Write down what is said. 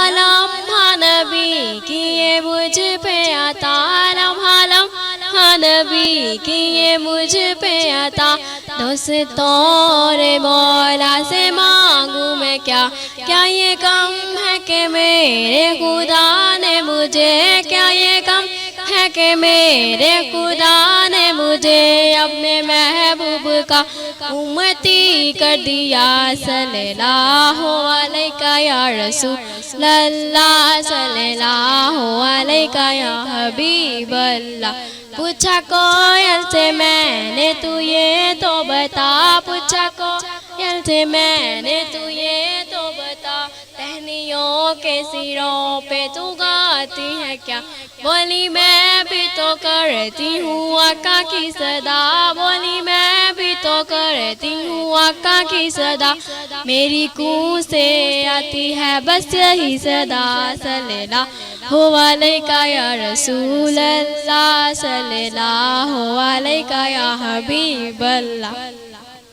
लम्हा नबी की ये मुझ पे अता, लम्हा नबी की ये मुझ पे अता। दोस्तों रे मौला से मांगू मैं क्या, क्या ये कम है कि मेरे खुदा ने मुझे, क्या ये कम है कि मेरे खुदा ने मुझे अपने महबूब का उम्मती कर दिया। सल्लल्लाहु अलैका या रसूल अल्लाह, सल्लल्लाहु अलैका या हबीब अल्लाह। पूछा कोयल से मैंने तू ये तो बता, पूछा कोयल से मैंने तू ये तो बता। टहनियों के सिरों पे तू गाती है क्या, बोली मैं भी तो करती हूँ आका की सदा, बोली मैं भी तो करती हूँ आका की सदा। मेरी कूं से आती है बस यही सदा। सल्लल्लाहु अलैका या रसूल अल्लाह, सल्लल्लाहु अलैका या हबीब अल्लाह।